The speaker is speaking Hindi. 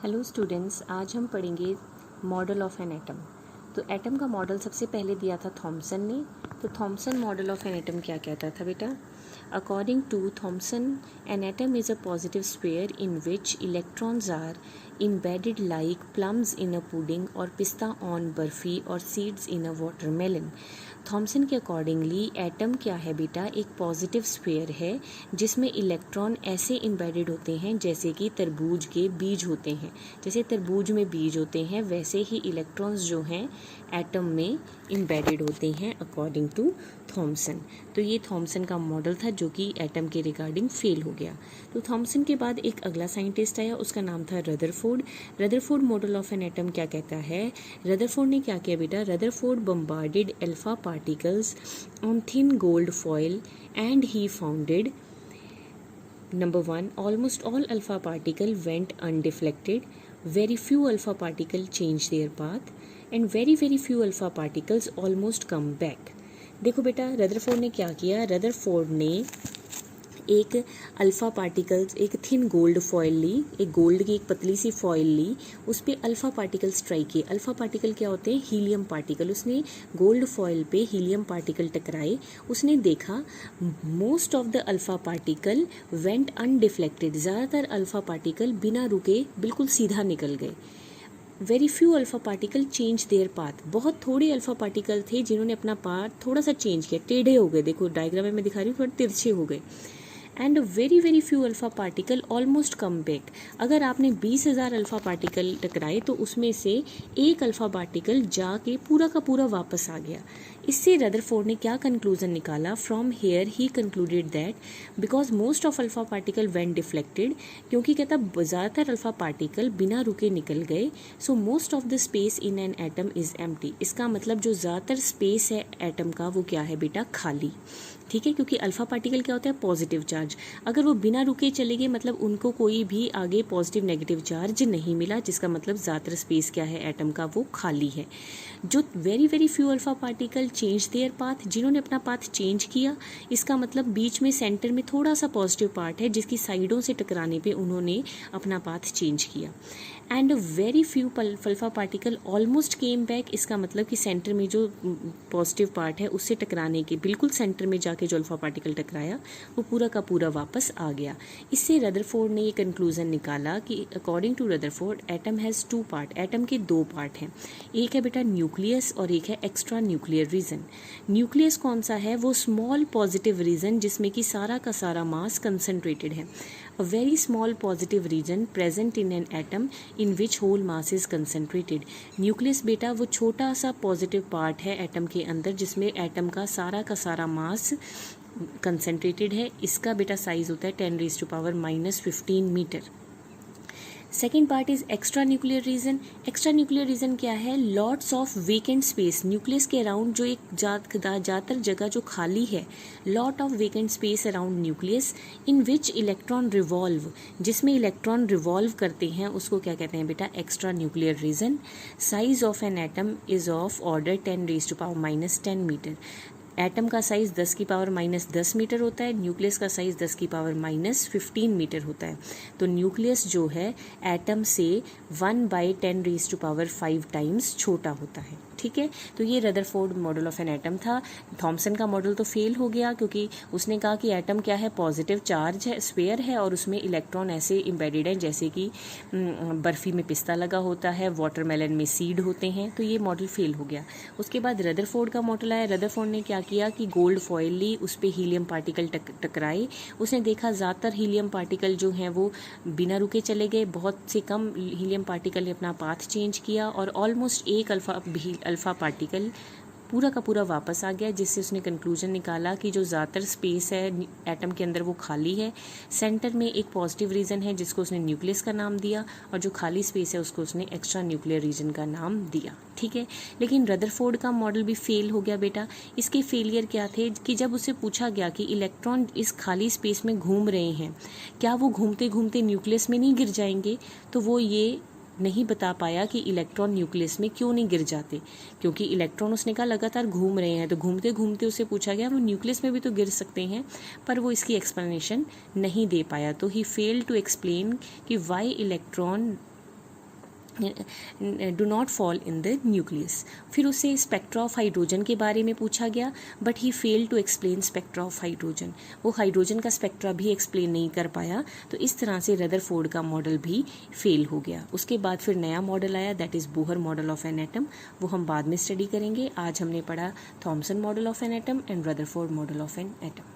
हेलो स्टूडेंट्स, आज हम पढ़ेंगे मॉडल ऑफ एन एटम। तो एटम का मॉडल सबसे पहले दिया था थॉमसन ने। तो Thomson model of an atom क्या कहता था बेटा? According to Thomson, an atom is a positive sphere in which electrons are embedded like plums in a pudding or pista on barfi और seeds in a watermelon। थॉमसन के अकॉर्डिंगली एटम क्या है बेटा? एक पॉजिटिव स्फीयर है जिसमें इलेक्ट्रॉन ऐसे इम्बेडेड होते हैं जैसे कि तरबूज के बीज होते हैं। जैसे तरबूज में बीज होते हैं वैसे ही इलेक्ट्रॉन्स जो हैं एटम में इम्बेडेड होते हैं अकॉर्डिंग टू थॉमसन। तो ये थॉमसन का मॉडल था जो कि एटम के रिगार्डिंग फेल हो गया। तो थॉमसन के बाद एक अगला साइंटिस्ट आया, उसका नाम था Rutherford. Rutherford model of an atom क्या कहता है? रदरफोर्ड ने क्या किया बेटा? Rutherford bombarded alpha particles on thin gold foil and he founded Number 1, almost all alpha particle went undeflected. Very few alpha particle changed their path, and very few alpha particles almost come back. देखो बेटा, रदरफोर्ड ने क्या किया? रदरफोर्ड ने एक अल्फ़ा पार्टिकल्स, एक थिन गोल्ड फॉयल ली, एक गोल्ड की एक पतली सी फॉयल ली, उस पर अल्फ़ा पार्टिकल्स ट्राई किए। अल्फ़ा पार्टिकल क्या होते हैं? Helium particle. उसने गोल्ड फॉयल पे हीलियम पार्टिकल टकराए, उसने देखा most of the alpha particle went undeflected. ज़्यादातर अल्फ़ा पार्टिकल बिना रुके बिल्कुल सीधा निकल गए। Very few alpha particle change their path. बहुत थोड़े अल्फ़ा पार्टिकल थे जिन्होंने अपना पाथ थोड़ा सा चेंज किया, टेढ़े हो गए। देखो डायग्राम में मैं दिखा रही हूँ, थोड़े तिरछे हो गए। And very few alpha particle almost come back. अगर आपने 20,000 अल्फ़ा पार्टिकल टकराए तो उसमें से एक अल्फ़ा पार्टिकल जाके पूरा का पूरा वापस आ गया। इससे रदरफोर्ड ने क्या कंक्लूजन निकाला? From here he concluded that because most of alpha particle when deflected, क्योंकि कहता ज़्यादातर अल्फ़ा पार्टिकल बिना रुके निकल गए, so most of the space in an atom is empty. इसका मतलब जो ज़्यादातर स्पेस है एटम का वो क्या है बेटा? खाली। ठीक है, क्योंकि अल्फ़ा पार्टिकल क्या होता है? Positive charge. अगर वो बिना रुके चले गए मतलब उनको कोई भी आगे पॉजिटिव नेगेटिव चार्ज नहीं मिला, जिसका मतलब ज़्यादातर स्पेस क्या है एटम का? वो खाली है। जो very few alpha particle change their path, जिन्होंने अपना पाथ चेंज किया, इसका मतलब बीच में सेंटर में थोड़ा सा पॉजिटिव पार्ट है जिसकी साइडों से टकराने पे उन्होंने अपना पाथ चेंज किया। And very few alpha particle almost came back. इसका मतलब कि सेंटर में जो पॉजिटिव पार्ट है उससे टकराने के बिल्कुल सेंटर में जाके जो अल्फ़ा पार्टिकल टकराया वो पूरा का पूरा वापस आ गया। इससे रदरफोर्ड ने ये कंक्लूजन निकाला कि according to Rutherford atom has 2 part. Atom के 2 पार्ट हैं, एक है बेटा न्यूक्लियस और एक है एक्स्ट्रा न्यूक्लियर रीजन। न्यूक्लियस कौन सा है? वो स्मॉल पॉजिटिव रीजन जिसमें कि सारा का सारा मास कंसनट्रेटेड है। A very small positive region present in an atom in which whole mass is concentrated। Nucleus बेटा वो छोटा सा पॉजिटिव पार्ट है एटम के अंदर जिसमें एटम का सारा मास कंसनट्रेटेड है। इसका बेटा साइज होता है 10⁻⁻15 metre. Second part is extra nuclear region. Extra nuclear region क्या है? Lots of vacant space. Nucleus के अराउंड जो एक ज़्यादातर जगह जो खाली है, lot of vacant space around nucleus in which electron revolve, जिसमें इलेक्ट्रॉन रिवॉल्व करते हैं, उसको क्या कहते हैं बेटा? Extra nuclear region. Size of an atom is of order 10⁻⁻10 metre. Atom का साइज़ 10⁻⁻10 मीटर होता है, न्यूक्लियस का साइज़ 10⁻⁻15 मीटर होता है। तो न्यूक्लियस जो है एटम से 1/10⁵ टाइम्स छोटा होता है। ठीक है, तो ये Rutherford model of an atom था। थॉमसन का मॉडल तो फेल हो गया क्योंकि उसने कहा कि एटम क्या है? पॉजिटिव चार्ज है, स्फीयर है और उसमें इलेक्ट्रॉन ऐसे इम्बेडेड हैं जैसे कि बर्फ़ी में पिस्ता लगा होता है, वाटरमेलन में सीड होते हैं। तो ये मॉडल फेल हो गया। उसके बाद रदरफोर्ड का मॉडल आया। रदरफोर्ड ने क्या किया कि गोल्ड फॉयल ली, उस पर हीलियम पार्टिकल टकराए। उसने देखा ज़्यादातर हीलियम पार्टिकल जो हैं वो बिना रुके चले गए, बहुत से कम हीलियम पार्टिकल ने अपना पाथ चेंज किया और ऑलमोस्ट एक अल्फ़ा पार्टिकल पूरा का पूरा वापस आ गया, जिससे उसने कंक्लूजन निकाला कि जो ज़्यादातर स्पेस है एटम के अंदर वो खाली है। सेंटर में एक पॉजिटिव रीजन है जिसको उसने न्यूक्लियस का नाम दिया और जो खाली स्पेस है उसको उसने एक्स्ट्रा न्यूक्लियर रीजन का नाम दिया। ठीक है, लेकिन रदरफोर्ड का मॉडल भी फेल हो गया बेटा। इसके फेलियर क्या थे कि जब उससे पूछा गया कि इलेक्ट्रॉन इस खाली स्पेस में घूम रहे हैं, क्या वो घूमते घूमते न्यूक्लियस में नहीं गिर जाएंगे? तो वो ये नहीं बता पाया कि इलेक्ट्रॉन न्यूक्लियस में क्यों नहीं गिर जाते, क्योंकि इलेक्ट्रॉन उसने कहा लगातार घूम रहे हैं, तो घूमते घूमते उससे पूछा गया वो न्यूक्लियस में भी तो गिर सकते हैं, पर वो इसकी एक्सप्लेनेशन नहीं दे पाया। तो ही फेल्ड टू एक्सप्लेन कि why electron do not fall in the nucleus. फिर उसे स्पेक्ट्रा ऑफ हाइड्रोजन के बारे में पूछा गया, but he fail to explain spectra of hydrogen. वो हाइड्रोजन का स्पेक्ट्रा भी एक्सप्लेन नहीं कर पाया, तो इस तरह से रदरफोर्ड का मॉडल भी फेल हो गया। उसके बाद फिर नया मॉडल आया, that is Bohr model of an atom. वो हम बाद में स्टडी करेंगे। आज हमने पढ़ा Thompson model of an atom and Rutherford model of an atom.